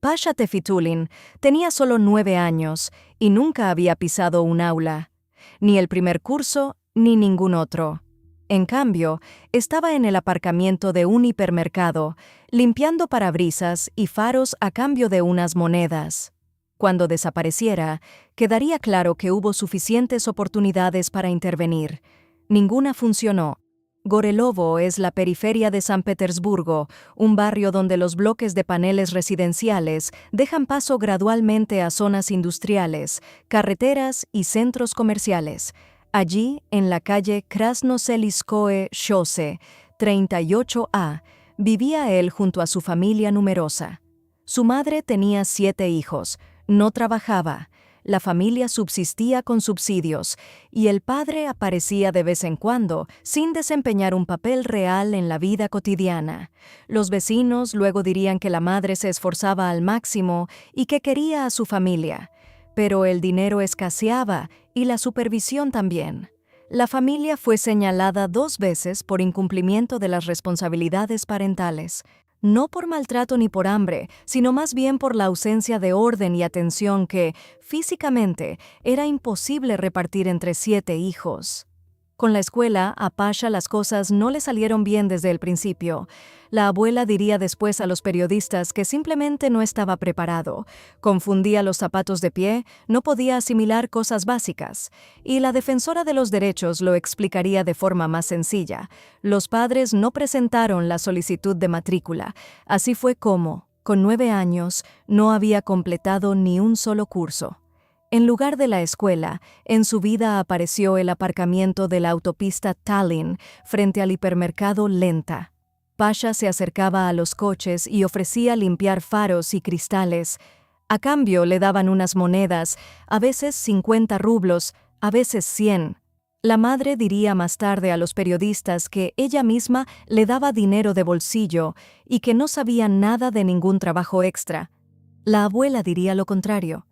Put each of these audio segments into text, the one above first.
Pasha Tefitulin tenía solo 9 años y nunca había pisado un aula, ni el primer curso ni ningún otro. En cambio, estaba en el aparcamiento de un hipermercado, limpiando parabrisas y faros a cambio de unas monedas. Cuando desapareciera, quedaría claro que hubo suficientes oportunidades para intervenir. Ninguna funcionó. Gorelovo es la periferia de San Petersburgo, un barrio donde los bloques de paneles residenciales dejan paso gradualmente a zonas industriales, carreteras y centros comerciales. Allí, en la calle Krasnoseliskoe Shose, 38A, vivía él junto a su familia numerosa. Su madre tenía 7 hijos, no trabajaba. La familia subsistía con subsidios, y el padre aparecía de vez en cuando, sin desempeñar un papel real en la vida cotidiana. Los vecinos luego dirían que la madre se esforzaba al máximo y que quería a su familia. Pero el dinero escaseaba y la supervisión también. La familia fue señalada 2 veces por incumplimiento de las responsabilidades parentales. No por maltrato ni por hambre, sino más bien por la ausencia de orden y atención que, físicamente, era imposible repartir entre 7 hijos. Con la escuela, a Pasha las cosas no le salieron bien desde el principio. La abuela diría después a los periodistas que simplemente no estaba preparado, confundía los zapatos de pie, no podía asimilar cosas básicas. Y la defensora de los derechos lo explicaría de forma más sencilla. Los padres no presentaron la solicitud de matrícula. Así fue como, con 9 años, no había completado ni un solo curso. En lugar de la escuela, en su vida apareció el aparcamiento de la autopista Tallinn frente al hipermercado Lenta. Pasha se acercaba a los coches y ofrecía limpiar faros y cristales. A cambio le daban unas monedas, a veces 50 rublos, a veces 100. La madre diría más tarde a los periodistas que ella misma le daba dinero de bolsillo y que no sabía nada de ningún trabajo extra. La abuela diría lo contrario.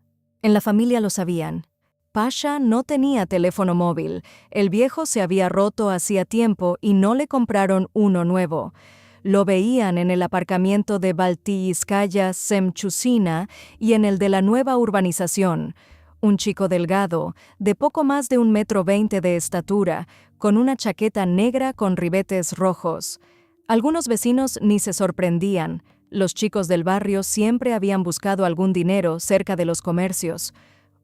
En la familia lo sabían. Pasha no tenía teléfono móvil. El viejo se había roto hacía tiempo y no le compraron uno nuevo. Lo veían en el aparcamiento de Baltiiskaya Semchusina y en el de la nueva urbanización. Un chico delgado, de poco más de 1,20 m de estatura, con una chaqueta negra con ribetes rojos. Algunos vecinos ni se sorprendían. Los chicos del barrio siempre habían buscado algún dinero cerca de los comercios.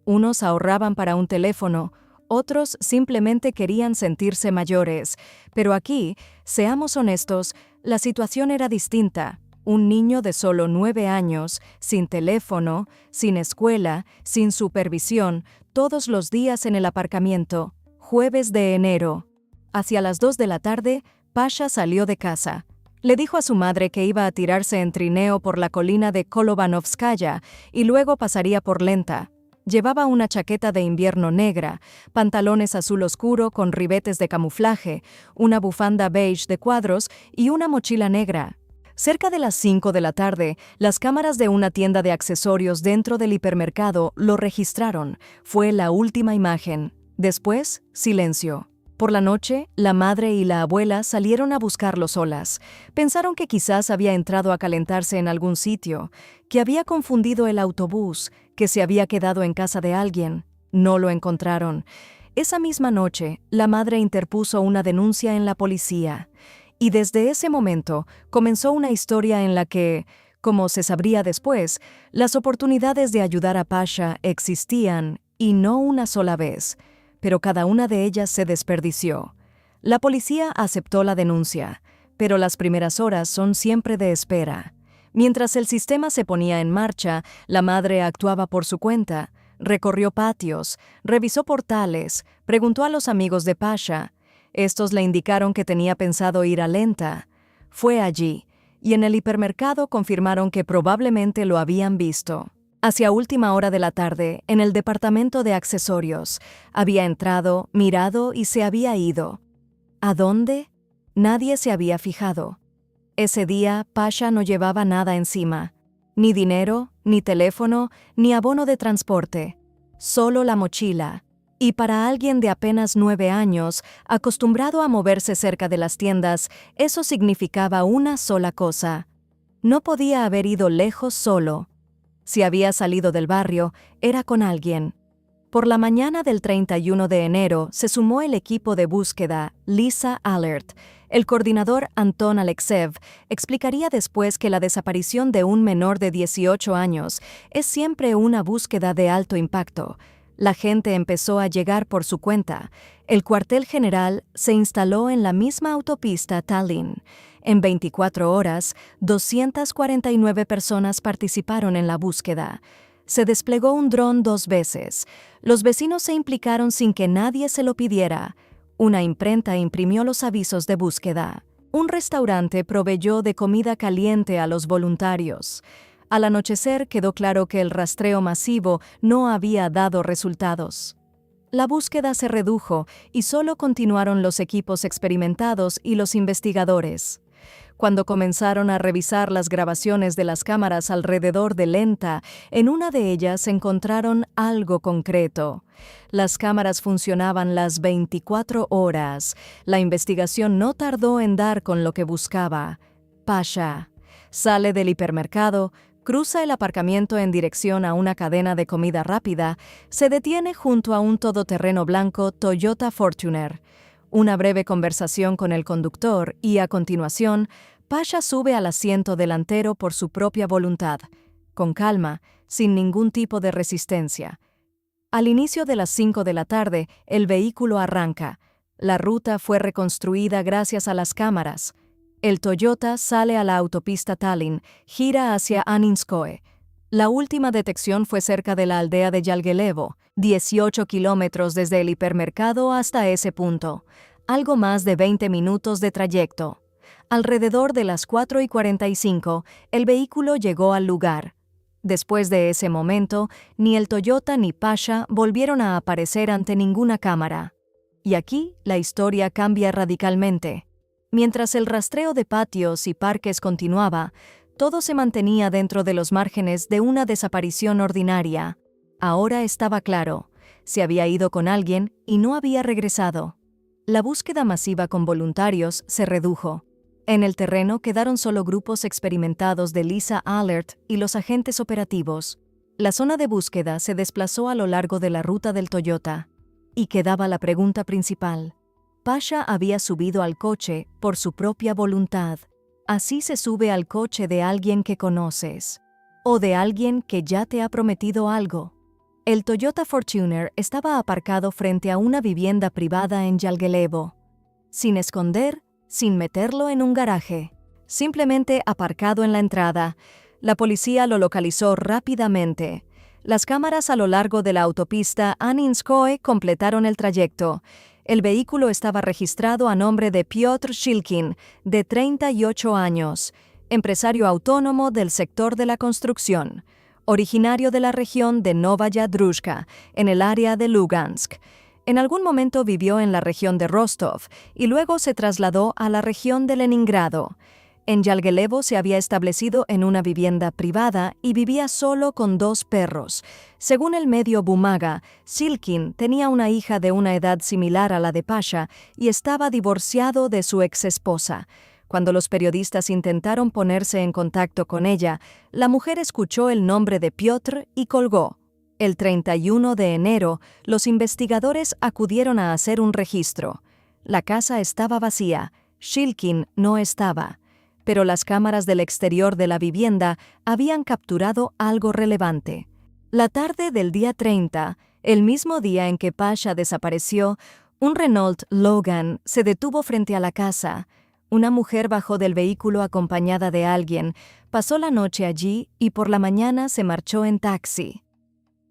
Unos ahorraban para un teléfono, otros simplemente querían sentirse mayores. Pero aquí, seamos honestos, la situación era distinta. Un niño de solo 9 años, sin teléfono, sin escuela, sin supervisión, todos los días en el aparcamiento. Jueves de enero. Hacia las 2 de la tarde, Pasha salió de casa. Le dijo a su madre que iba a tirarse en trineo por la colina de Kolovanovskaya y luego pasaría por Lenta. Llevaba una chaqueta de invierno negra, pantalones azul oscuro con ribetes de camuflaje, una bufanda beige de cuadros y una mochila negra. Cerca de las 5 de la tarde, las cámaras de una tienda de accesorios dentro del hipermercado lo registraron. Fue la última imagen. Después, silencio. Por la noche, la madre y la abuela salieron a buscarlo solas. Pensaron que quizás había entrado a calentarse en algún sitio, que había confundido el autobús, que se había quedado en casa de alguien. No lo encontraron. Esa misma noche, la madre interpuso una denuncia en la policía. Y desde ese momento comenzó una historia en la que, como se sabría después, las oportunidades de ayudar a Pasha existían, y no una sola vez. Pero cada una de ellas se desperdició. La policía aceptó la denuncia, pero las primeras horas son siempre de espera. Mientras el sistema se ponía en marcha, la madre actuaba por su cuenta, recorrió patios, revisó portales, preguntó a los amigos de Pasha. Estos le indicaron que tenía pensado ir a Lenta. Fue allí, y en el hipermercado confirmaron que probablemente lo habían visto. Hacia última hora de la tarde, en el departamento de accesorios, había entrado, mirado y se había ido. ¿A dónde? Nadie se había fijado. Ese día, Pasha no llevaba nada encima. Ni dinero, ni teléfono, ni abono de transporte. Solo la mochila. Y para alguien de apenas 9 años, acostumbrado a moverse cerca de las tiendas, eso significaba una sola cosa. No podía haber ido lejos solo. Si había salido del barrio, era con alguien. Por la mañana del 31 de enero se sumó el equipo de búsqueda Lisa Alert. El coordinador Anton Alexev explicaría después que la desaparición de un menor de 18 años es siempre una búsqueda de alto impacto. La gente empezó a llegar por su cuenta. El cuartel general se instaló en la misma autopista Tallinn. En 24 horas, 249 personas participaron en la búsqueda. Se desplegó un dron 2 veces. Los vecinos se implicaron sin que nadie se lo pidiera. Una imprenta imprimió los avisos de búsqueda. Un restaurante proveyó de comida caliente a los voluntarios. Al anochecer quedó claro que el rastreo masivo no había dado resultados. La búsqueda se redujo y solo continuaron los equipos experimentados y los investigadores. Cuando comenzaron a revisar las grabaciones de las cámaras alrededor de Lenta, en una de ellas encontraron algo concreto. Las cámaras funcionaban las 24 horas. La investigación no tardó en dar con lo que buscaba. Pasha sale del hipermercado, cruza el aparcamiento en dirección a una cadena de comida rápida, se detiene junto a un todoterreno blanco Toyota Fortuner. Una breve conversación con el conductor y, a continuación, Pasha sube al asiento delantero por su propia voluntad, con calma, sin ningún tipo de resistencia. Al inicio de las 5 de la tarde, el vehículo arranca. La ruta fue reconstruida gracias a las cámaras. El Toyota sale a la autopista Tallinn, gira hacia Aninskoe. La última detección fue cerca de la aldea de Jalgelevo, 18 kilómetros desde el hipermercado hasta ese punto, algo más de 20 minutos de trayecto. Alrededor de las 4:45, el vehículo llegó al lugar. Después de ese momento, ni el Toyota ni Pasha volvieron a aparecer ante ninguna cámara. Y aquí la historia cambia radicalmente. Mientras el rastreo de patios y parques continuaba, todo se mantenía dentro de los márgenes de una desaparición ordinaria. Ahora estaba claro, se había ido con alguien y no había regresado. La búsqueda masiva con voluntarios se redujo. En el terreno quedaron solo grupos experimentados de Lisa Alert y los agentes operativos. La zona de búsqueda se desplazó a lo largo de la ruta del Toyota. Y quedaba la pregunta principal. Pasha había subido al coche por su propia voluntad. Así se sube al coche de alguien que conoces, o de alguien que ya te ha prometido algo. El Toyota Fortuner estaba aparcado frente a una vivienda privada en Jalgelevo, sin esconder, sin meterlo en un garaje, simplemente aparcado en la entrada. La policía lo localizó rápidamente. Las cámaras a lo largo de la autopista Aninskoe completaron el trayecto. El vehículo estaba registrado a nombre de Piotr Shilkin, de 38 años, empresario autónomo del sector de la construcción, originario de la región de Novaya Drushka, en el área de Lugansk. En algún momento vivió en la región de Rostov y luego se trasladó a la región de Leningrado. En Jalgelevo se había establecido en una vivienda privada y vivía solo con 2 perros. Según el medio Bumaga, Shilkin tenía una hija de una edad similar a la de Pasha y estaba divorciado de su exesposa. Cuando los periodistas intentaron ponerse en contacto con ella, la mujer escuchó el nombre de Piotr y colgó. El 31 de enero, los investigadores acudieron a hacer un registro. La casa estaba vacía, Shilkin no estaba. Pero las cámaras del exterior de la vivienda habían capturado algo relevante. La tarde del día 30, el mismo día en que Pasha desapareció, un Renault Logan se detuvo frente a la casa. Una mujer bajó del vehículo acompañada de alguien, pasó la noche allí y por la mañana se marchó en taxi.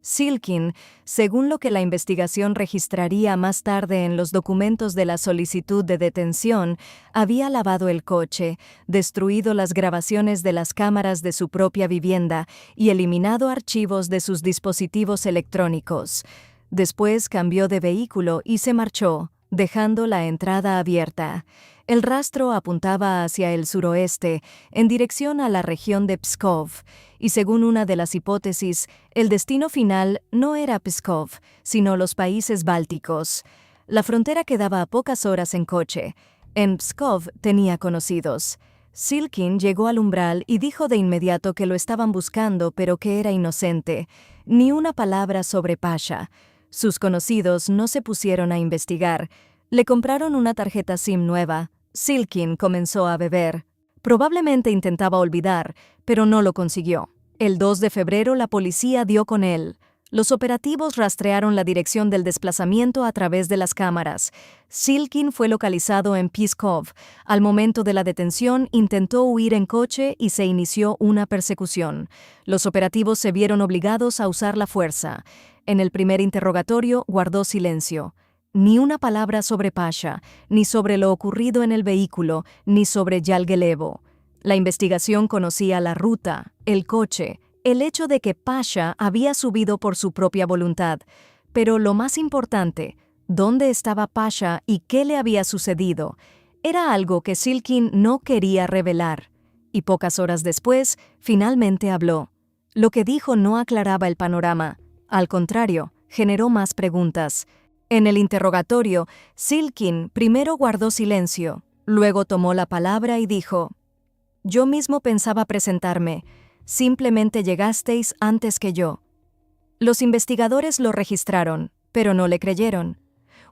Shilkin, según lo que la investigación registraría más tarde en los documentos de la solicitud de detención, había lavado el coche, destruido las grabaciones de las cámaras de su propia vivienda y eliminado archivos de sus dispositivos electrónicos. Después cambió de vehículo y se marchó, dejando la entrada abierta. El rastro apuntaba hacia el suroeste, en dirección a la región de Pskov, y según una de las hipótesis, el destino final no era Pskov, sino los países bálticos. La frontera quedaba a pocas horas en coche. En Pskov tenía conocidos. Silkin llegó al umbral y dijo de inmediato que lo estaban buscando, pero que era inocente. Ni una palabra sobre Pasha. Sus conocidos no se pusieron a investigar. Le compraron una tarjeta SIM nueva. Silkin comenzó a beber. Probablemente intentaba olvidar, pero no lo consiguió. El 2 de febrero la policía dio con él. Los operativos rastrearon la dirección del desplazamiento a través de las cámaras. Silkin fue localizado en Peace Cove. Al momento de la detención, intentó huir en coche y se inició una persecución. Los operativos se vieron obligados a usar la fuerza. En el primer interrogatorio guardó silencio. Ni una palabra sobre Pasha, ni sobre lo ocurrido en el vehículo, ni sobre Yalgelevo. La investigación conocía la ruta, el coche, el hecho de que Pasha había subido por su propia voluntad. Pero lo más importante, ¿dónde estaba Pasha y qué le había sucedido? Era algo que Silkin no quería revelar. Y pocas horas después, finalmente habló. Lo que dijo no aclaraba el panorama. Al contrario, generó más preguntas. En el interrogatorio, Silkin primero guardó silencio, luego tomó la palabra y dijo: «Yo mismo pensaba presentarme. Simplemente llegasteis antes que yo». Los investigadores lo registraron, pero no le creyeron.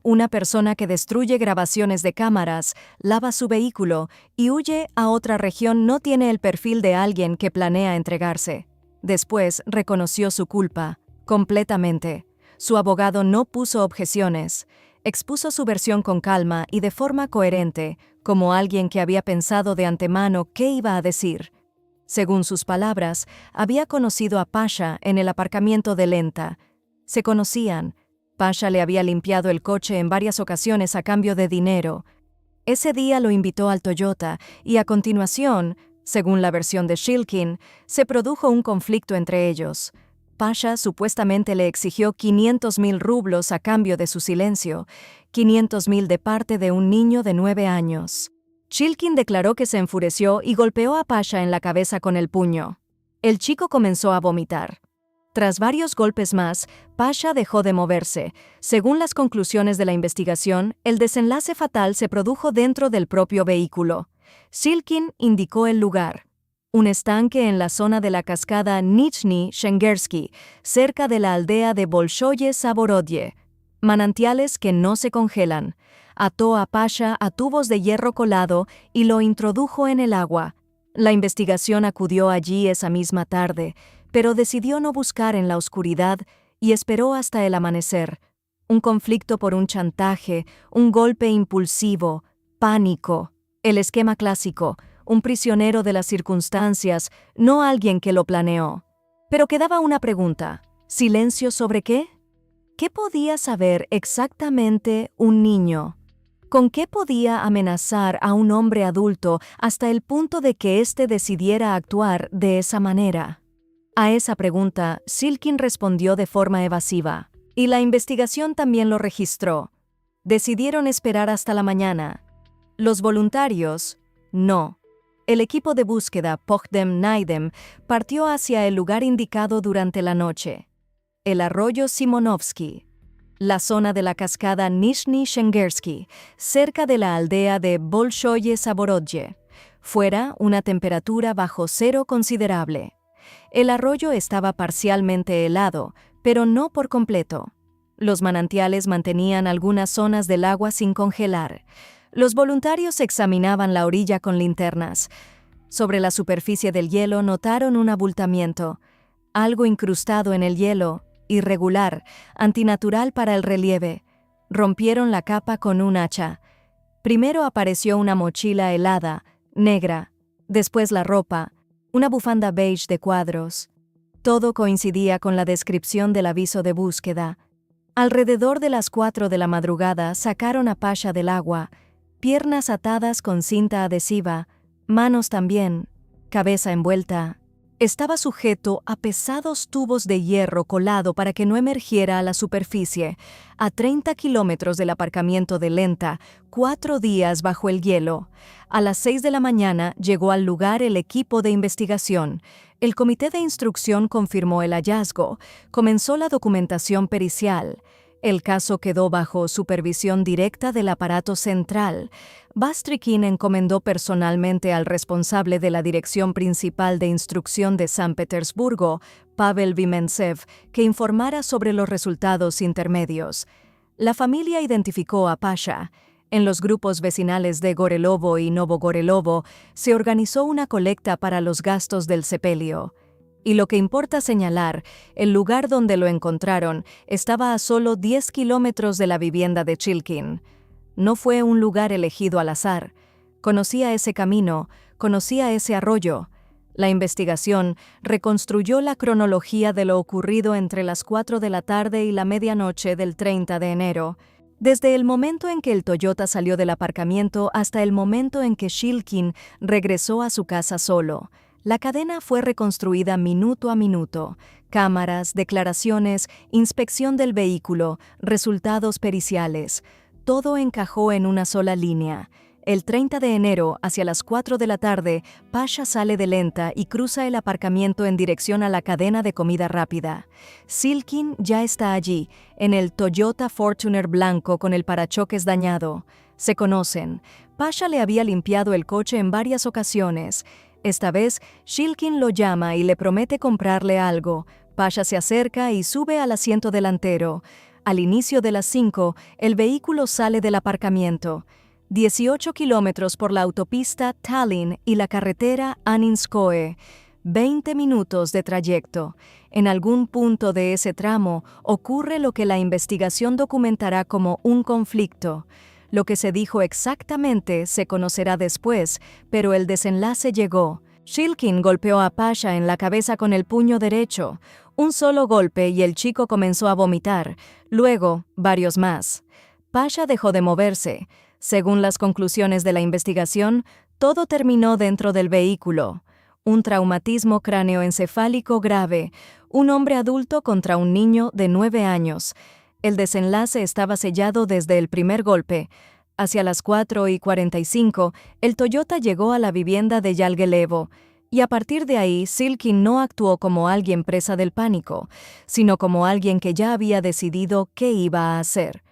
Una persona que destruye grabaciones de cámaras, lava su vehículo y huye a otra región no tiene el perfil de alguien que planea entregarse. Después reconoció su culpa, completamente. Su abogado no puso objeciones. Expuso su versión con calma y de forma coherente, como alguien que había pensado de antemano qué iba a decir. Según sus palabras, había conocido a Pasha en el aparcamiento de Lenta. Se conocían. Pasha le había limpiado el coche en varias ocasiones a cambio de dinero. Ese día lo invitó al Toyota y a continuación, según la versión de Silkin, se produjo un conflicto entre ellos. Pasha supuestamente le exigió 500,000 rublos a cambio de su silencio, 500,000 de parte de un niño de 9 años. Silkin declaró que se enfureció y golpeó a Pasha en la cabeza con el puño. El chico comenzó a vomitar. Tras varios golpes más, Pasha dejó de moverse. Según las conclusiones de la investigación, el desenlace fatal se produjo dentro del propio vehículo. Silkin indicó el lugar: un estanque en la zona de la cascada Nizhny Shengersky, cerca de la aldea de Bolshoye Saborodye. Manantiales que no se congelan. Ató a Pasha a tubos de hierro colado y lo introdujo en el agua. La investigación acudió allí esa misma tarde, pero decidió no buscar en la oscuridad y esperó hasta el amanecer. Un conflicto por un chantaje, un golpe impulsivo, pánico. El esquema clásico: un prisionero de las circunstancias, no alguien que lo planeó. Pero quedaba una pregunta: ¿silencio sobre qué? ¿Qué podía saber exactamente un niño? ¿Con qué podía amenazar a un hombre adulto hasta el punto de que éste decidiera actuar de esa manera? A esa pregunta, Silkin respondió de forma evasiva, y la investigación también lo registró. Decidieron esperar hasta la mañana. Los voluntarios, no. El equipo de búsqueda Pogdem Naidem partió hacia el lugar indicado durante la noche. El arroyo Simonovsky, la zona de la cascada Nizhny Shengersky, cerca de la aldea de Bolshoye Saborodye. Fuera, una temperatura bajo cero considerable. El arroyo estaba parcialmente helado, pero no por completo. Los manantiales mantenían algunas zonas del agua sin congelar. Los voluntarios examinaban la orilla con linternas. Sobre la superficie del hielo notaron un abultamiento, algo incrustado en el hielo, irregular, antinatural para el relieve. Rompieron la capa con un hacha. Primero apareció una mochila helada, negra, después la ropa, una bufanda beige de cuadros. Todo coincidía con la descripción del aviso de búsqueda. Alrededor de las 4 de la madrugada sacaron a Pasha del agua, piernas atadas con cinta adhesiva, manos también, cabeza envuelta. Estaba sujeto a pesados tubos de hierro colado para que no emergiera a la superficie, a 30 kilómetros del aparcamiento de Lenta, 4 días bajo el hielo. A las 6 de la mañana llegó al lugar el equipo de investigación. El comité de instrucción confirmó el hallazgo. Comenzó la documentación pericial. El caso quedó bajo supervisión directa del aparato central. Bastrikin encomendó personalmente al responsable de la Dirección Principal de Instrucción de San Petersburgo, Pavel Vimentsev, que informara sobre los resultados intermedios. La familia identificó a Pasha. En los grupos vecinales de Gorelovo y Novogorelovo se organizó una colecta para los gastos del sepelio. Y lo que importa señalar, el lugar donde lo encontraron estaba a solo 10 kilómetros de la vivienda de Shilkin. No fue un lugar elegido al azar. Conocía ese camino, conocía ese arroyo. La investigación reconstruyó la cronología de lo ocurrido entre las 4 de la tarde y la medianoche del 30 de enero. Desde el momento en que el Toyota salió del aparcamiento hasta el momento en que Shilkin regresó a su casa solo. La cadena fue reconstruida minuto a minuto. Cámaras, declaraciones, inspección del vehículo, resultados periciales. Todo encajó en una sola línea. El 30 de enero, hacia las 4 de la tarde, Pasha sale de lenta y cruza el aparcamiento en dirección a la cadena de comida rápida. Shilkin ya está allí, en el Toyota Fortuner blanco con el parachoques dañado. Se conocen. Pasha le había limpiado el coche en varias ocasiones. Esta vez, Shilkin lo llama y le promete comprarle algo. Pasha se acerca y sube al asiento delantero. Al inicio de las 5, el vehículo sale del aparcamiento. 18 kilómetros por la autopista Tallinn y la carretera Aninskoe. 20 minutos de trayecto. En algún punto de ese tramo ocurre lo que la investigación documentará como un conflicto. Lo que se dijo exactamente se conocerá después, pero el desenlace llegó. Shilkin golpeó a Pasha en la cabeza con el puño derecho. Un solo golpe y el chico comenzó a vomitar. Luego, varios más. Pasha dejó de moverse. Según las conclusiones de la investigación, todo terminó dentro del vehículo. Un traumatismo cráneoencefálico grave. Un hombre adulto contra un niño de 9 años. El desenlace estaba sellado desde el primer golpe. Hacia las 4:45, el Toyota llegó a la vivienda de Yalgelevo, y a partir de ahí, Shilkin no actuó como alguien presa del pánico, sino como alguien que ya había decidido qué iba a hacer.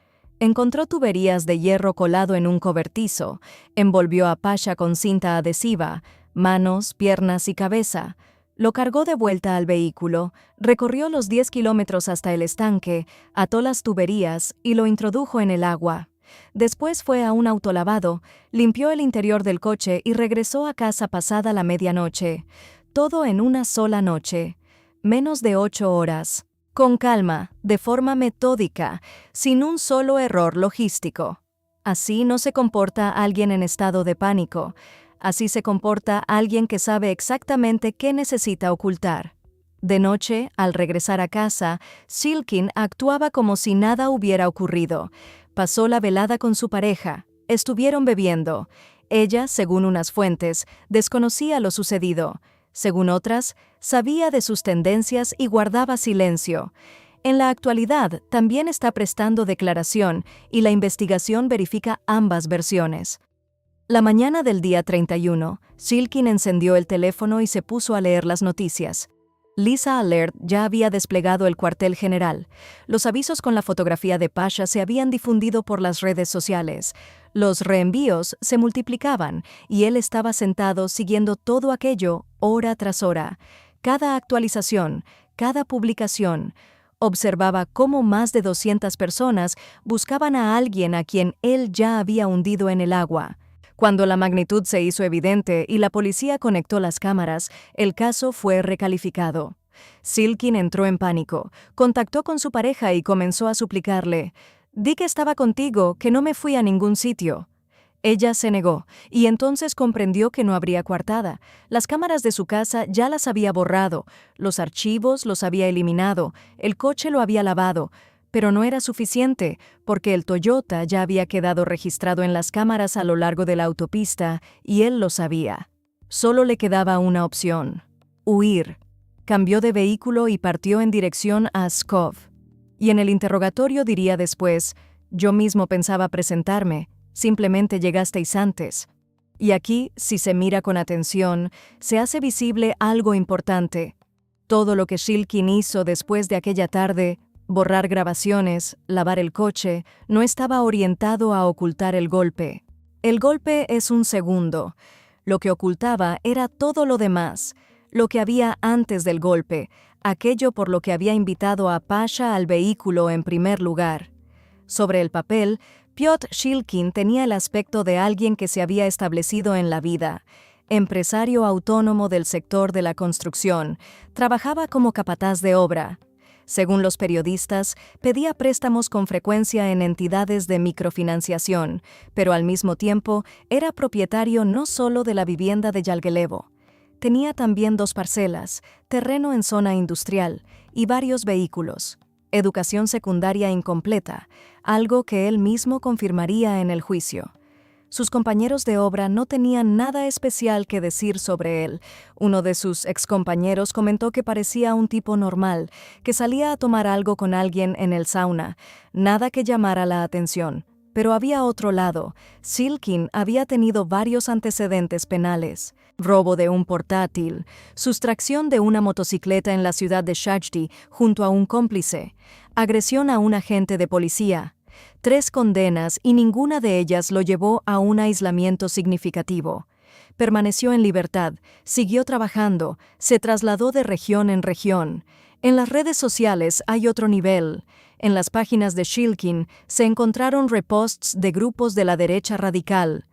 Encontró tuberías de hierro colado en un cobertizo, envolvió a Pasha con cinta adhesiva, manos, piernas y cabeza. Lo cargó de vuelta al vehículo, recorrió los 10 kilómetros hasta el estanque, ató las tuberías y lo introdujo en el agua. Después fue a un autolavado, limpió el interior del coche y regresó a casa pasada la medianoche. Todo en una sola noche. Menos de 8 horas. Con calma, de forma metódica, sin un solo error logístico. Así no se comporta alguien en estado de pánico. Así se comporta alguien que sabe exactamente qué necesita ocultar. De noche, al regresar a casa, Shilkin actuaba como si nada hubiera ocurrido. Pasó la velada con su pareja. Estuvieron bebiendo. Ella, según unas fuentes, desconocía lo sucedido. Según otras, sabía de sus tendencias y guardaba silencio. En la actualidad, también está prestando declaración y la investigación verifica ambas versiones. La mañana del día 31, Shilkin encendió el teléfono y se puso a leer las noticias. Lisa Alert ya había desplegado el cuartel general. Los avisos con la fotografía de Pasha se habían difundido por las redes sociales. Los reenvíos se multiplicaban y él estaba sentado siguiendo todo aquello hora tras hora. Cada actualización, cada publicación. Observaba cómo más de 200 personas buscaban a alguien a quien él ya había hundido en el agua. Cuando la magnitud se hizo evidente y la policía conectó las cámaras, el caso fue recalificado. Shilkin entró en pánico, contactó con su pareja y comenzó a suplicarle: «Di que estaba contigo, que no me fui a ningún sitio». Ella se negó, y entonces comprendió que no habría coartada. Las cámaras de su casa ya las había borrado, los archivos los había eliminado, el coche lo había lavado. Pero no era suficiente, porque el Toyota ya había quedado registrado en las cámaras a lo largo de la autopista, y él lo sabía. Solo le quedaba una opción: huir. Cambió de vehículo y partió en dirección a Pskov. Y en el interrogatorio diría después: «Yo mismo pensaba presentarme, simplemente llegasteis antes». Y aquí, si se mira con atención, se hace visible algo importante. Todo lo que Shilkin hizo después de aquella tarde Borrar grabaciones, lavar el coche, no estaba orientado a ocultar el golpe. El golpe es un segundo. Lo que ocultaba era todo lo demás, lo que había antes del golpe, aquello por lo que había invitado a Pasha al vehículo en primer lugar. Sobre el papel, Piotr Shilkin tenía el aspecto de alguien que se había establecido en la vida. Empresario autónomo del sector de la construcción, trabajaba como capataz de obra. Según los periodistas, pedía préstamos con frecuencia en entidades de microfinanciación, pero al mismo tiempo era propietario no solo de la vivienda de Yalgelevo. Tenía también 2 parcelas, terreno en zona industrial y varios vehículos. Educación secundaria incompleta, algo que él mismo confirmaría en el juicio. Sus compañeros de obra no tenían nada especial que decir sobre él. Uno de sus excompañeros comentó que parecía un tipo normal, que salía a tomar algo con alguien en el sauna, nada que llamara la atención. Pero había otro lado. Shilkin había tenido varios antecedentes penales. Robo de un portátil, sustracción de una motocicleta en la ciudad de Shajdi junto a un cómplice, agresión a un agente de policía. 3 condenas y ninguna de ellas lo llevó a un aislamiento significativo. Permaneció en libertad, siguió trabajando, se trasladó de región en región. En las redes sociales hay otro nivel. En las páginas de Shilkin se encontraron reposts de grupos de la derecha radical.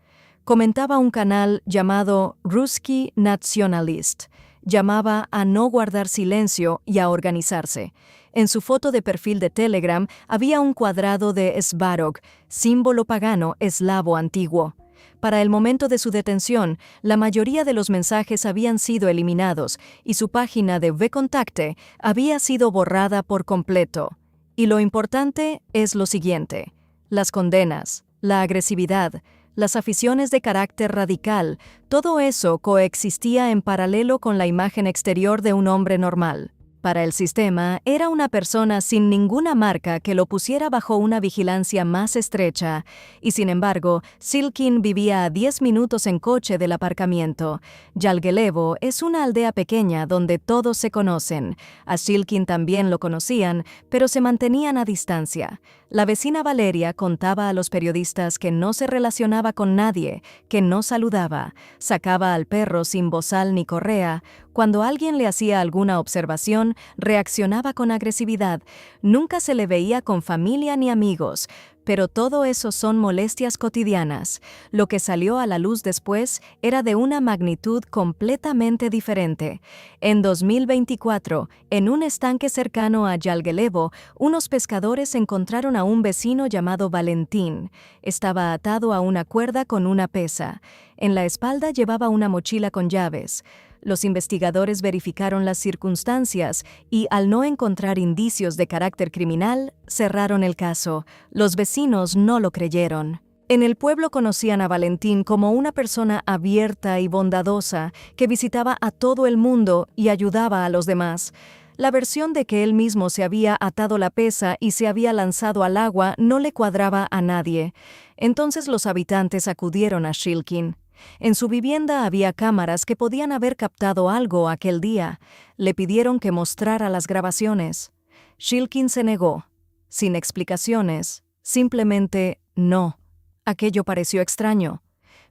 Comentaba un canal llamado Ruski Nationalist. Llamaba a no guardar silencio y a organizarse. En su foto de perfil de Telegram había un cuadrado de Svarog, símbolo pagano eslavo antiguo. Para el momento de su detención, la mayoría de los mensajes habían sido eliminados y su página de VKontakte había sido borrada por completo. Y lo importante es lo siguiente: las condenas, la agresividad, las aficiones de carácter radical, todo eso coexistía en paralelo con la imagen exterior de un hombre normal. Para el sistema, era una persona sin ninguna marca que lo pusiera bajo una vigilancia más estrecha, y sin embargo, Shilkin vivía a 10 minutos en coche del aparcamiento. Yalgelevo es una aldea pequeña donde todos se conocen. A Shilkin también lo conocían, pero se mantenían a distancia. La vecina Valeria contaba a los periodistas que no se relacionaba con nadie, que no saludaba, sacaba al perro sin bozal ni correa. Cuando alguien le hacía alguna observación, reaccionaba con agresividad. Nunca se le veía con familia ni amigos, pero todo eso son molestias cotidianas. Lo que salió a la luz después era de una magnitud completamente diferente. En 2024, en un estanque cercano a Yalgelevo, unos pescadores encontraron a un vecino llamado Valentín. Estaba atado a una cuerda con una pesa. En la espalda llevaba una mochila con llaves. Los investigadores verificaron las circunstancias y, al no encontrar indicios de carácter criminal, cerraron el caso. Los vecinos no lo creyeron. En el pueblo conocían a Valentín como una persona abierta y bondadosa que visitaba a todo el mundo y ayudaba a los demás. La versión de que él mismo se había atado la pesa y se había lanzado al agua no le cuadraba a nadie. Entonces los habitantes acudieron a Shilkin. En su vivienda había cámaras que podían haber captado algo aquel día. Le pidieron que mostrara las grabaciones. Shilkin se negó. Sin explicaciones, simplemente no. Aquello pareció extraño.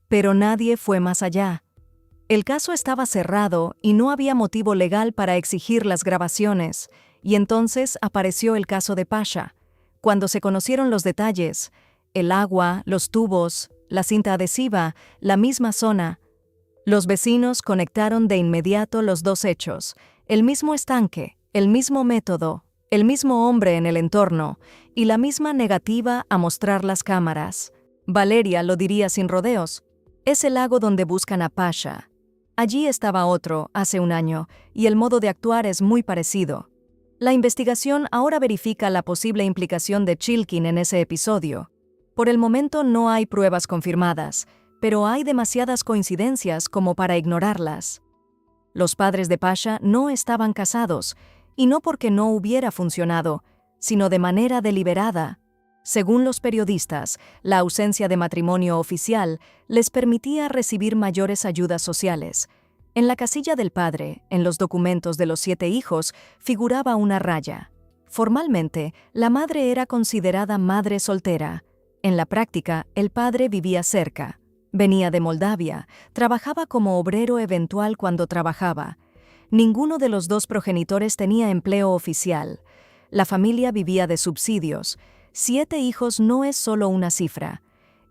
Pero nadie fue más allá. El caso estaba cerrado y no había motivo legal para exigir las grabaciones. Y entonces apareció el caso de Pasha. Cuando se conocieron los detalles, el agua, los tubos, la cinta adhesiva, la misma zona. Los vecinos conectaron de inmediato los 2 hechos, el mismo estanque, el mismo método, el mismo hombre en el entorno y la misma negativa a mostrar las cámaras. Valeria lo diría sin rodeos. Es el lago donde buscan a Pasha. Allí estaba otro, hace un año, y el modo de actuar es muy parecido. La investigación ahora verifica la posible implicación de Shilkin en ese episodio. Por el momento no hay pruebas confirmadas, pero hay demasiadas coincidencias como para ignorarlas. Los padres de Pasha no estaban casados, y no porque no hubiera funcionado, sino de manera deliberada. Según los periodistas, la ausencia de matrimonio oficial les permitía recibir mayores ayudas sociales. En la casilla del padre, en los documentos de los 7 hijos, figuraba una raya. Formalmente, la madre era considerada madre soltera. En la práctica, el padre vivía cerca. Venía de Moldavia, trabajaba como obrero eventual cuando trabajaba. Ninguno de los dos progenitores tenía empleo oficial. La familia vivía de subsidios. 7 hijos no es solo una cifra.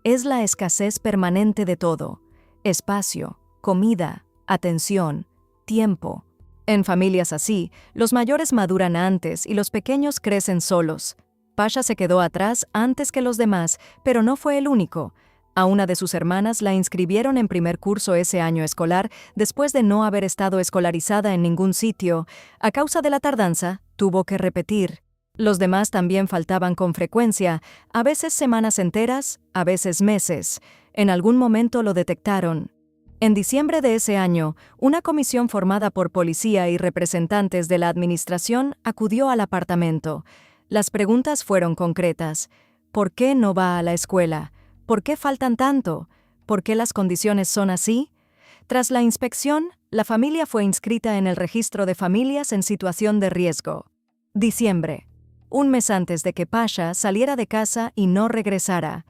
Es la escasez permanente de todo: espacio, comida, atención, tiempo. En familias así, los mayores maduran antes y los pequeños crecen solos. Pasha se quedó atrás antes que los demás, pero no fue el único. A una de sus hermanas la inscribieron en primer curso ese año escolar después de no haber estado escolarizada en ningún sitio. A causa de la tardanza, tuvo que repetir. Los demás también faltaban con frecuencia, a veces semanas enteras, a veces meses. En algún momento lo detectaron. En diciembre de ese año, una comisión formada por policía y representantes de la administración acudió al apartamento. Las preguntas fueron concretas. ¿Por qué no va a la escuela? ¿Por qué faltan tanto? ¿Por qué las condiciones son así? Tras la inspección, la familia fue inscrita en el registro de familias en situación de riesgo. Diciembre. Un mes antes de que Pasha saliera de casa y no regresara.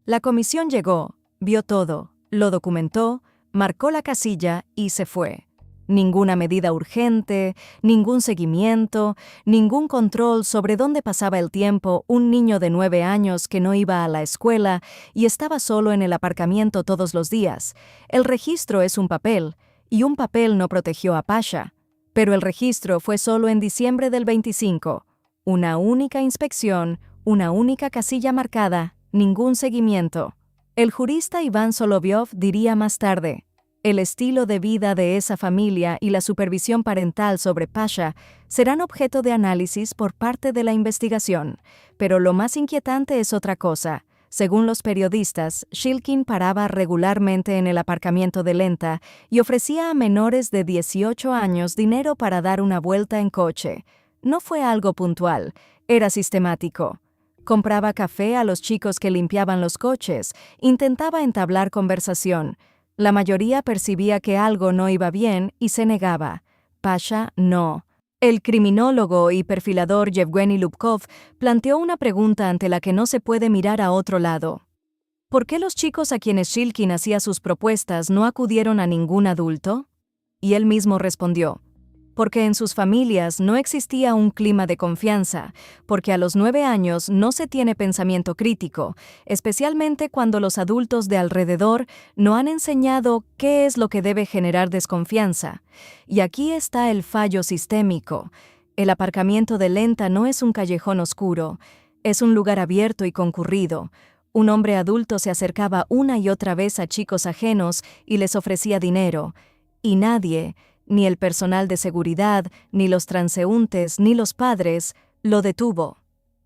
La comisión llegó, vio todo, lo documentó, marcó la casilla y se fue. Ninguna medida urgente, ningún seguimiento, ningún control sobre dónde pasaba el tiempo un niño de 9 años que no iba a la escuela y estaba solo en el aparcamiento todos los días. El registro es un papel, y un papel no protegió a Pasha. Pero el registro fue solo en diciembre del 25. Una única inspección, una única casilla marcada, ningún seguimiento. El jurista Iván Soloviov diría más tarde: el estilo de vida de esa familia y la supervisión parental sobre Pasha serán objeto de análisis por parte de la investigación, pero lo más inquietante es otra cosa. Según los periodistas, Shilkin paraba regularmente en el aparcamiento de Lenta y ofrecía a menores de 18 años dinero para dar una vuelta en coche. No fue algo puntual, era sistemático. Compraba café a los chicos que limpiaban los coches, intentaba entablar conversación. La mayoría percibía que algo no iba bien y se negaba. Pasha no. El criminólogo y perfilador Yevgeny Lubkov planteó una pregunta ante la que no se puede mirar a otro lado. ¿Por qué los chicos a quienes Shilkin hacía sus propuestas no acudieron a ningún adulto? Y él mismo respondió: porque en sus familias no existía un clima de confianza, porque a los 9 años no se tiene pensamiento crítico, especialmente cuando los adultos de alrededor no han enseñado qué es lo que debe generar desconfianza. Y aquí está el fallo sistémico. El aparcamiento de Lenta no es un callejón oscuro, es un lugar abierto y concurrido. Un hombre adulto se acercaba una y otra vez a chicos ajenos y les ofrecía dinero, y nadie, ni el personal de seguridad, ni los transeúntes, ni los padres, lo detuvo.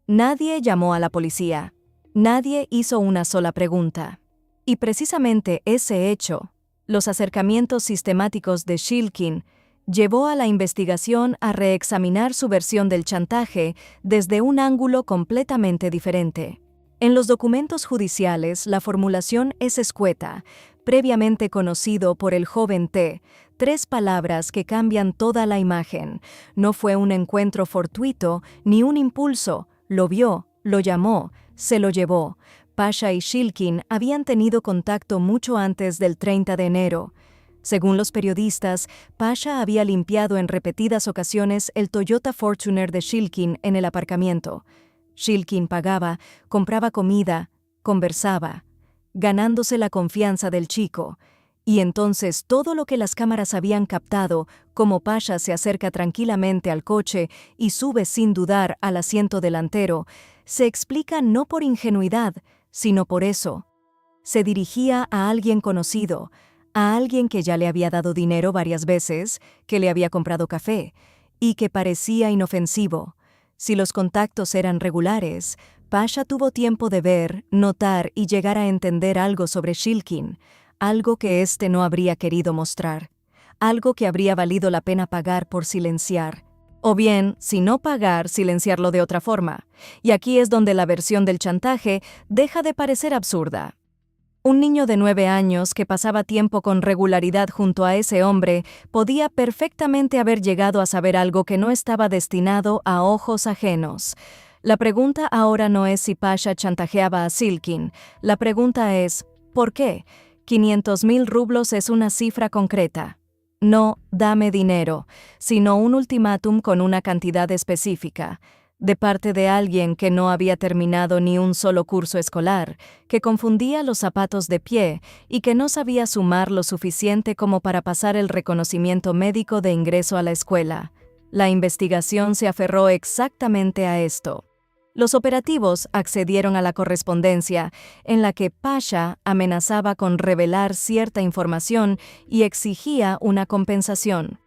Nadie llamó a la policía. Nadie hizo una sola pregunta. Y precisamente ese hecho, los acercamientos sistemáticos de Shilkin, llevó a la investigación a reexaminar su versión del chantaje desde un ángulo completamente diferente. En los documentos judiciales, la formulación es escueta, previamente conocido por el joven T. 3 palabras que cambian toda la imagen. No fue un encuentro fortuito ni un impulso. Lo vio, lo llamó, se lo llevó. Pasha y Shilkin habían tenido contacto mucho antes del 30 de enero. Según los periodistas, Pasha había limpiado en repetidas ocasiones el Toyota Fortuner de Shilkin en el aparcamiento. Shilkin pagaba, compraba comida, conversaba, ganándose la confianza del chico. Y entonces todo lo que las cámaras habían captado, como Pasha se acerca tranquilamente al coche y sube sin dudar al asiento delantero, se explica no por ingenuidad, sino por eso. Se dirigía a alguien conocido, a alguien que ya le había dado dinero varias veces, que le había comprado café, y que parecía inofensivo. Si los contactos eran regulares, Pasha tuvo tiempo de ver, notar y llegar a entender algo sobre Shilkin, algo que éste no habría querido mostrar, algo que habría valido la pena pagar por silenciar. O bien, si no pagar, silenciarlo de otra forma. Y aquí es donde la versión del chantaje deja de parecer absurda. Un niño de 9 años que pasaba tiempo con regularidad junto a ese hombre podía perfectamente haber llegado a saber algo que no estaba destinado a ojos ajenos. La pregunta ahora no es si Pasha chantajeaba a Silkin. La pregunta es, ¿por qué? 500.000 rublos es una cifra concreta. No, dame dinero, sino un ultimátum con una cantidad específica, de parte de alguien que no había terminado ni un solo curso escolar, que confundía los zapatos de pie y que no sabía sumar lo suficiente como para pasar el reconocimiento médico de ingreso a la escuela. La investigación se aferró exactamente a esto. Los operativos accedieron a la correspondencia, en la que Pasha amenazaba con revelar cierta información y exigía una compensación.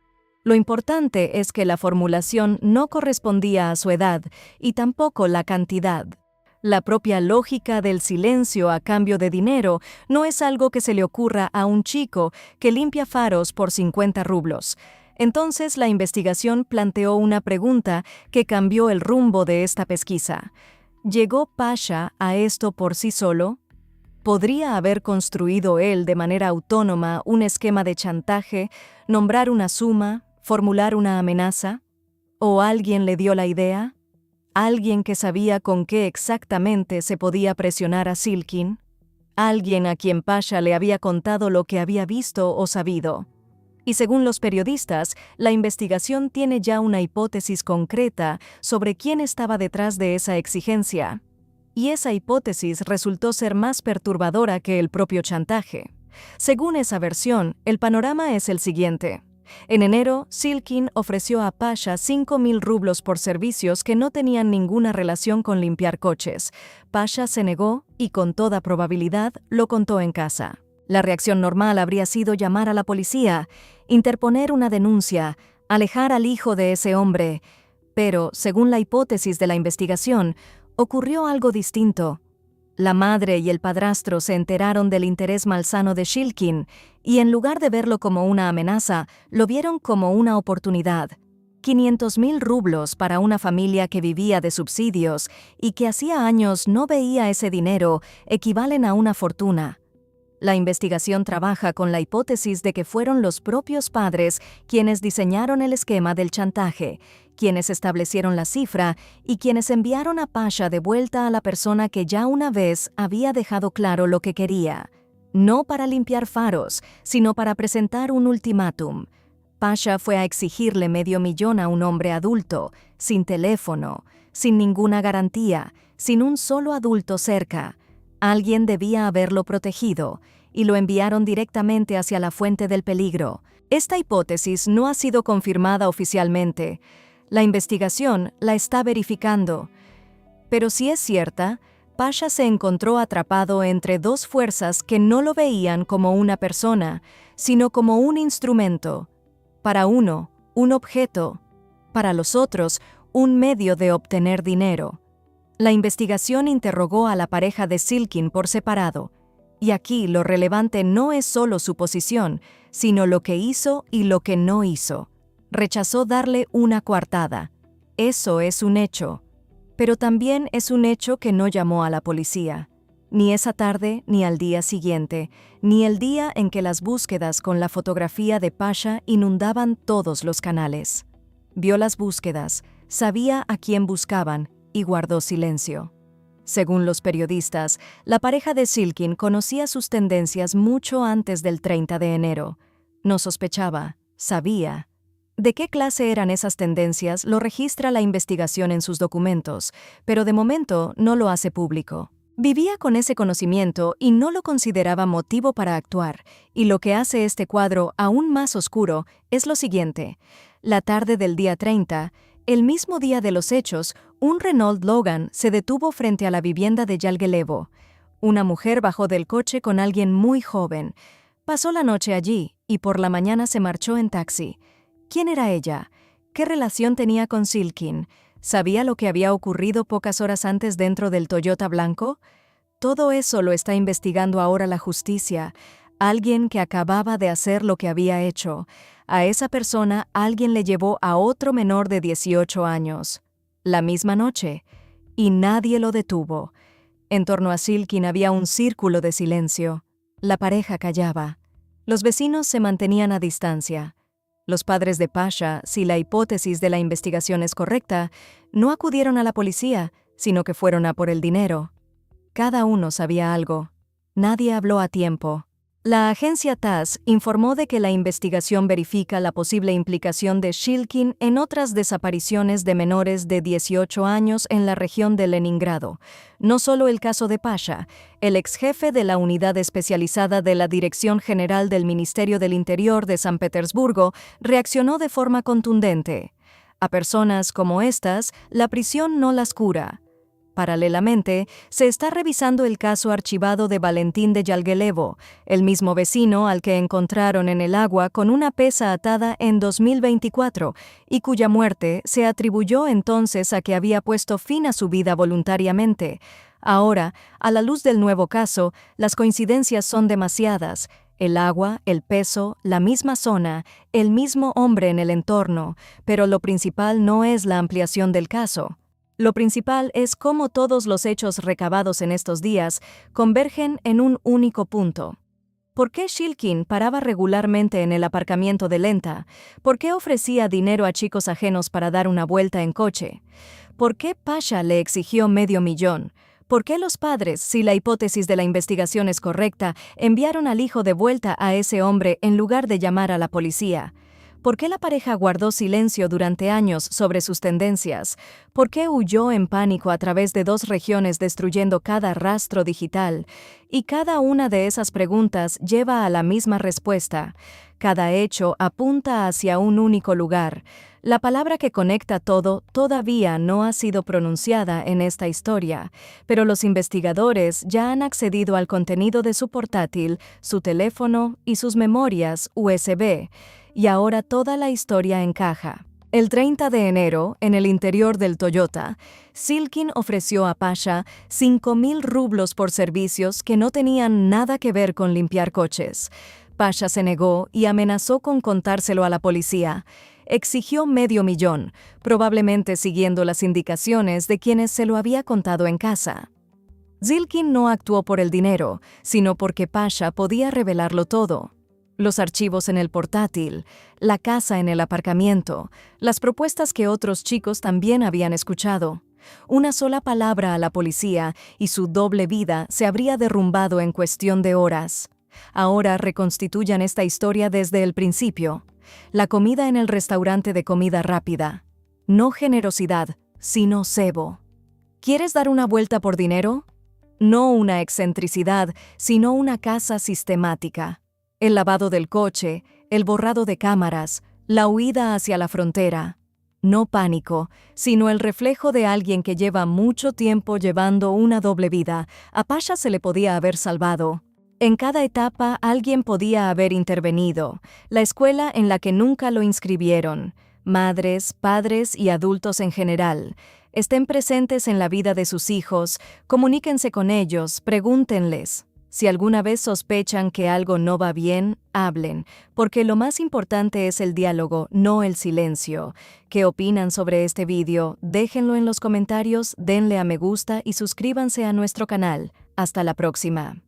Lo importante es que la formulación no correspondía a su edad y tampoco la cantidad. La propia lógica del silencio a cambio de dinero no es algo que se le ocurra a un chico que limpia faros por 50 rublos. Entonces la investigación planteó una pregunta que cambió el rumbo de esta pesquisa. ¿Llegó Pasha a esto por sí solo? ¿Podría haber construido él de manera autónoma un esquema de chantaje, nombrar una suma, formular una amenaza? ¿O alguien le dio la idea? ¿Alguien que sabía con qué exactamente se podía presionar a Silkin? ¿Alguien a quien Pasha le había contado lo que había visto o sabido? Y según los periodistas, la investigación tiene ya una hipótesis concreta sobre quién estaba detrás de esa exigencia. Y esa hipótesis resultó ser más perturbadora que el propio chantaje. Según esa versión, el panorama es el siguiente. En enero, Silkin ofreció a Pasha 5.000 rublos por servicios que no tenían ninguna relación con limpiar coches. Pasha se negó y con toda probabilidad lo contó en casa. La reacción normal habría sido llamar a la policía, interponer una denuncia, alejar al hijo de ese hombre. Pero, según la hipótesis de la investigación, ocurrió algo distinto. La madre y el padrastro se enteraron del interés malsano de Silkin y en lugar de verlo como una amenaza, lo vieron como una oportunidad. 500.000 rublos para una familia que vivía de subsidios y que hacía años no veía ese dinero equivalen a una fortuna. La investigación trabaja con la hipótesis de que fueron los propios padres quienes diseñaron el esquema del chantaje, quienes establecieron la cifra y quienes enviaron a Pasha de vuelta a la persona que ya una vez había dejado claro lo que quería. No para limpiar faros, sino para presentar un ultimátum. Pasha fue a exigirle $500,000 a un hombre adulto, sin teléfono, sin ninguna garantía, sin un solo adulto cerca. Alguien debía haberlo protegido, y lo enviaron directamente hacia la fuente del peligro. Esta hipótesis no ha sido confirmada oficialmente. La investigación la está verificando. Pero si es cierta, Pasha se encontró atrapado entre dos fuerzas que no lo veían como una persona, sino como un instrumento. Para uno, un objeto. Para los otros, un medio de obtener dinero. La investigación interrogó a la pareja de Silkin por separado, y aquí lo relevante no es solo su posición, sino lo que hizo y lo que no hizo. Rechazó darle una coartada. Eso es un hecho. Pero también es un hecho que no llamó a la policía. Ni esa tarde, ni al día siguiente, ni el día en que las búsquedas con la fotografía de Pasha inundaban todos los canales. Vio las búsquedas, sabía a quién buscaban, y guardó silencio. Según los periodistas, la pareja de Silkin conocía sus tendencias mucho antes del 30 de enero. No sospechaba, sabía. ¿De qué clase eran esas tendencias? Lo registra la investigación en sus documentos, pero de momento no lo hace público. Vivía con ese conocimiento y no lo consideraba motivo para actuar, y lo que hace este cuadro aún más oscuro es lo siguiente. La tarde del día 30, el mismo día de los hechos, un Renault Logan se detuvo frente a la vivienda de Yalgelevo. Una mujer bajó del coche con alguien muy joven. Pasó la noche allí y por la mañana se marchó en taxi. ¿Quién era ella? ¿Qué relación tenía con Silkin? ¿Sabía lo que había ocurrido pocas horas antes dentro del Toyota blanco? Todo eso lo está investigando ahora la justicia. Alguien que acababa de hacer lo que había hecho. A esa persona alguien le llevó a otro menor de 18 años. La misma noche. Y nadie lo detuvo. En torno a Silkin había un círculo de silencio. la pareja callaba. Los vecinos se mantenían a distancia. Los padres de Pasha, si la hipótesis de la investigación es correcta, no acudieron a la policía, sino que fueron a por el dinero. Cada uno sabía algo. Nadie habló a tiempo. La agencia TASS informó de que la investigación verifica la posible implicación de Shilkin en otras desapariciones de menores de 18 años en la región de Leningrado. No solo el caso de Pasha, el exjefe de la unidad especializada de la Dirección General del Ministerio del Interior de San Petersburgo reaccionó de forma contundente. A personas como estas, la prisión no las cura. Paralelamente, se está revisando el caso archivado de Valentín de Yalgelevo, el mismo vecino al que encontraron en el agua con una pesa atada en 2024 y cuya muerte se atribuyó entonces a que había puesto fin a su vida voluntariamente. Ahora, a la luz del nuevo caso, las coincidencias son demasiadas. El agua, el peso, la misma zona, el mismo hombre en el entorno, pero lo principal no es la ampliación del caso. Lo principal es cómo todos los hechos recabados en estos días convergen en un único punto. ¿Por qué Shilkin paraba regularmente en el aparcamiento de Lenta? ¿Por qué ofrecía dinero a chicos ajenos para dar una vuelta en coche? ¿Por qué Pasha le exigió $500,000? ¿Por qué los padres, si la hipótesis de la investigación es correcta, enviaron al hijo de vuelta a ese hombre en lugar de llamar a la policía? ¿Por qué la pareja guardó silencio durante años sobre sus tendencias? ¿Por qué huyó en pánico a través de 2 regiones destruyendo cada rastro digital? Y cada una de esas preguntas lleva a la misma respuesta. Cada hecho apunta hacia un único lugar. La palabra que conecta todo todavía no ha sido pronunciada en esta historia, pero los investigadores ya han accedido al contenido de su portátil, su teléfono y sus memorias USB. Y ahora toda la historia encaja. El 30 de enero, en el interior del Toyota, Shilkin ofreció a Pasha 5,000 rublos por servicios que no tenían nada que ver con limpiar coches. Pasha se negó y amenazó con contárselo a la policía. Exigió $500,000, probablemente siguiendo las indicaciones de quienes se lo había contado en casa. Shilkin no actuó por el dinero, sino porque Pasha podía revelarlo todo. Los archivos en el portátil, la casa en el aparcamiento, las propuestas que otros chicos también habían escuchado. Una sola palabra a la policía y su doble vida se habría derrumbado en cuestión de horas. Ahora reconstituyan esta historia desde el principio. La comida en el restaurante de comida rápida. No generosidad, sino cebo. ¿Quieres dar una vuelta por dinero? No una excentricidad, sino una casa sistemática. El lavado del coche, el borrado de cámaras, la huida hacia la frontera. No pánico, sino el reflejo de alguien que lleva mucho tiempo llevando una doble vida. A Pasha se le podía haber salvado. En cada etapa alguien podía haber intervenido. La escuela en la que nunca lo inscribieron. Madres, padres y adultos en general. Estén presentes en la vida de sus hijos, comuníquense con ellos, pregúntenles. Si alguna vez sospechan que algo no va bien, hablen, porque lo más importante es el diálogo, no el silencio. ¿Qué opinan sobre este vídeo? Déjenlo en los comentarios, denle a me gusta y suscríbanse a nuestro canal. Hasta la próxima.